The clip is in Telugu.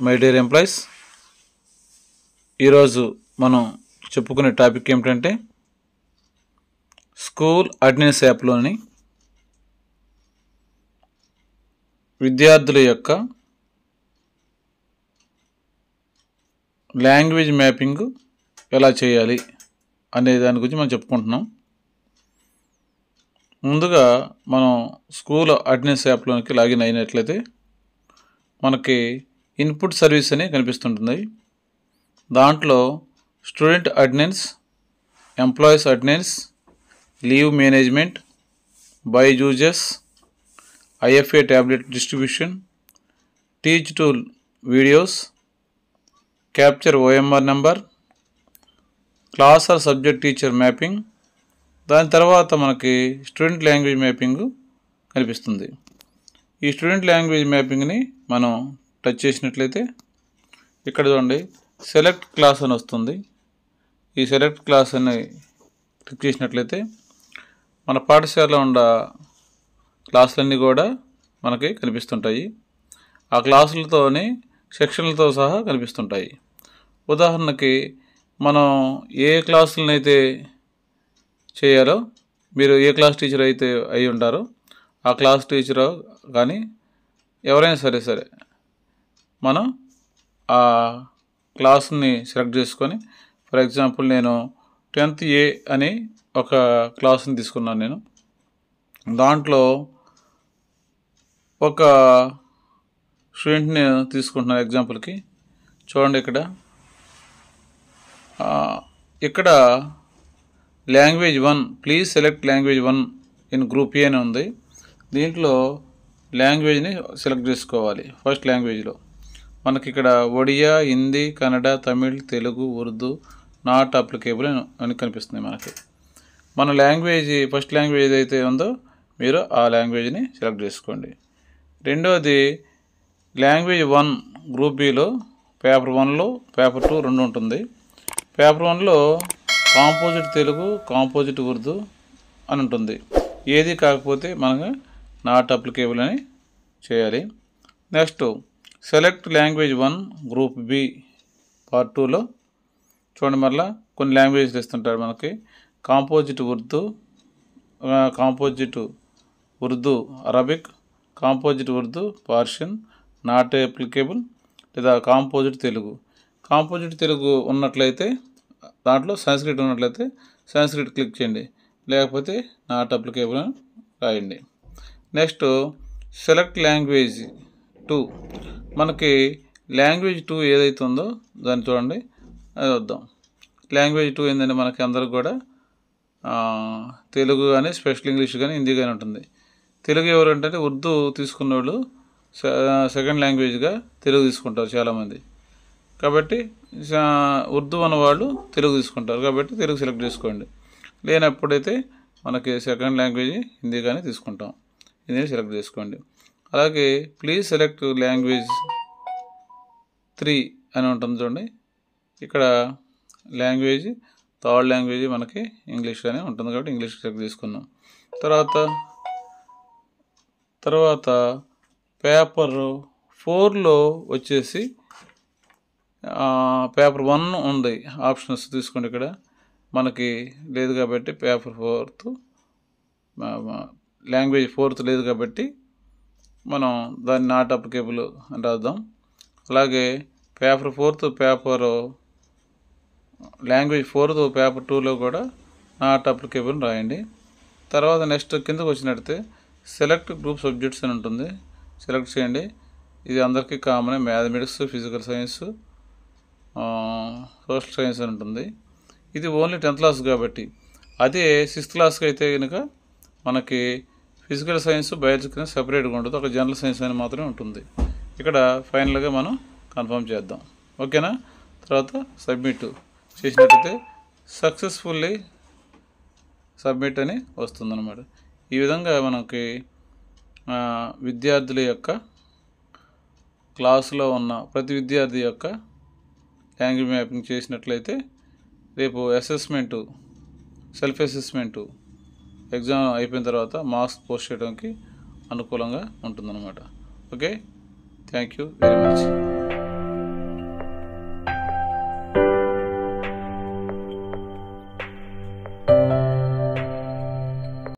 మై డియర్ ఎంప్లాయీస్, ఈరోజు మనం చెప్పుకునే టాపిక్ ఏమిటంటే స్కూల్ అటెండెన్స్ యాప్లోని విద్యార్థుల యొక్క లాంగ్వేజ్ మ్యాపింగ్ ఎలా చేయాలి అనే దాని గురించి మనం చెప్పుకుంటున్నాం. ముందుగా మనం స్కూల్ అటెండెన్స్ యాప్లోనికి లాగిన్ అయినట్లయితే మనకి ఇన్పుట్ సర్వీస్ అని కనిపిస్తుంటుంది. దాంట్లో student attendance, employees attendance, leave management, Byju's, IFA tablet distribution, teach tool videos, capture OMR number, class or subject teacher mapping, దాని తర్వాత మనకి స్టూడెంట్ లాంగ్వేజ్ మ్యాపింగ్ కనిపిస్తుంది. ఈ స్టూడెంట్ లాంగ్వేజ్ మ్యాపింగ్ని మనం టచ్ చేసినట్లయితే ఇక్కడ చూడండి సెలెక్ట్ క్లాస్ అని వస్తుంది. ఈ సెలెక్ట్ క్లాస్ అని క్లిక్ చేసినట్లయితే మన పాఠశాలలో ఉన్న క్లాసులన్నీ కూడా మనకి కనిపిస్తుంటాయి. ఆ క్లాసులతోని సెక్షన్లతో సహా కనిపిస్తుంటాయి. ఉదాహరణకి మనం ఏ క్లాసులనైతే చేయాలో, మీరు ఏ క్లాస్ టీచర్ అయితే అయి ఉంటారో ఆ క్లాస్ టీచర్ కానీ ఎవరైనా సరే మనం ఆ క్లాస్ని సెలెక్ట్ చేసుకొని, ఫర్ ఎగ్జాంపుల్ నేను 10th A అని ఒక క్లాస్ని తీసుకున్నాను. నేను దాంట్లో ఒక స్టూడెంట్ని తీసుకుంటున్నాను ఎగ్జాంపుల్కి. చూడండి ఇక్కడ language 1 please select language 1 in group A అని ఉంది. దీంట్లో లాంగ్వేజ్ని సెలెక్ట్ చేసుకోవాలి. ఫస్ట్ లాంగ్వేజ్లో మనకి ఇక్కడ ఒడియా, హిందీ, కన్నడ, తమిళ్, తెలుగు, ఉర్దూ నాట్ అప్లికేబుల్ అని కనిపిస్తుంది. మనకి మన లాంగ్వేజ్ ఫస్ట్ లాంగ్వేజ్ ఏదైతే ఉందో మీరు ఆ లాంగ్వేజ్ని సెలెక్ట్ చేసుకోండి. రెండవది లాంగ్వేజ్ 1 గ్రూప్ బిలో పేపర్ 1లో పేపర్ 2 రెండు ఉంటుంది. పేపర్ 1లో కాంపోజిట్ తెలుగు, కాంపోజిట్ ఉర్దూ అని ఉంటుంది. ఏది కాకపోతే మనకు నాట్ అప్లికేబుల్ అని చేయాలి. Next select language 1 group B part 2లో చూడండి, మళ్ళీ కొన్ని లాంగ్వేజ్లు ఇస్తుంటారు మనకి. Composite Urdu Arabic, composite Urdu Persian, not applicable, లేదా కాంపోజిట్ తెలుగు. కాంపోజిట్ తెలుగు ఉన్నట్లయితే దాంట్లో సంస్కృట్ ఉన్నట్లయితే సంస్కృట్ క్లిక్ చేయండి, లేకపోతే నాట్ అప్లికేబుల్ అని రాయండి. నెక్స్ట్ సెలెక్ట్ లాంగ్వేజ్ 2, మనకి లాంగ్వేజ్ 2 ఏదైతే ఉందో దాన్ని చూడండి, అది వద్దాం. లాంగ్వేజ్ 2 ఏంటంటే మనకి అందరికి కూడా తెలుగు కానీ, స్పెషల్ ఇంగ్లీష్ కానీ, హిందీ కానీ ఉంటుంది. తెలుగు ఎవరంటే ఉర్దూ తీసుకున్న వాళ్ళు సెకండ్ లాంగ్వేజ్గా తెలుగు తీసుకుంటారు చాలామంది. కాబట్టి ఉర్దూ అన్నవాళ్ళు తెలుగు తీసుకుంటారు, కాబట్టి తెలుగు సెలెక్ట్ చేసుకోండి. లేనప్పుడైతే మనకి సెకండ్ లాంగ్వేజ్ హిందీ కానీ తీసుకుంటాం, హిందీ సెలెక్ట్ చేసుకోండి. అలాగే ప్లీజ్ సెలెక్ట్ లాంగ్వేజ్ 3 అని ఉంటుంది చూడండి. ఇక్కడ లాంగ్వేజ్ థర్డ్ లాంగ్వేజ్ మనకి ఇంగ్లీష్ కానీ ఉంటుంది, కాబట్టి ఇంగ్లీష్ సెలెక్ట్ తీసుకున్నాం. తర్వాత పేపర్ 4లో వచ్చేసి పేపర్ 1 ఉంది, ఆప్షన్స్ తీసుకోండి. ఇక్కడ మనకి లేదు కాబట్టి పేపర్ 4 లాంగ్వేజ్ 4 లేదు కాబట్టి మనం దాన్ని నాట్ అప్లికేబుల్ అని రాద్దాం. అలాగే పేపర్ 4 లాంగ్వేజ్ 4 పేపర్ 2లో కూడా నాట్ అప్లికేబుల్ రాయండి. తర్వాత నెక్స్ట్ కిందకు వచ్చినట్లయితే సెలెక్ట్ గ్రూప్ సబ్జెక్ట్స్ అని ఉంటుంది, సెలెక్ట్ చేయండి. ఇది అందరికీ common, mathematics, physical science, social science అని ఉంటుంది. ఇది ఓన్లీ 10th క్లాస్ కాబట్టి. అదే 6th క్లాస్కి అయితే కనుక మనకి ఫిజికల్ సైన్స్, బయాలజీ సపరేట్గా ఉంటుంది, ఒక జనరల్ సైన్స్ అని మాత్రమే ఉంటుంది. ఇక్కడ ఫైనల్గా మనం కన్ఫర్మ్ చేద్దాం, ఓకేనా. తర్వాత సబ్మిట్ చేసినట్టయితే సక్సెస్ఫుల్లీ సబ్మిట్ అని వస్తుందన్నమాట. ఈ విధంగా మనకి విద్యార్థుల యొక్క క్లాసులో ఉన్న ప్రతి విద్యార్థి యొక్క లాంగ్వేజ్ మ్యాపింగ్ చేసినట్లయితే రేపు సెల్ఫ్ అసెస్మెంటు ఎగ్జామ్ అయిపోయిన తర్వాత మార్క్స్ పోస్ట్ చేయడానికి అనుకూలంగా ఉంటుందన్నమాట. Okay, thank you very much.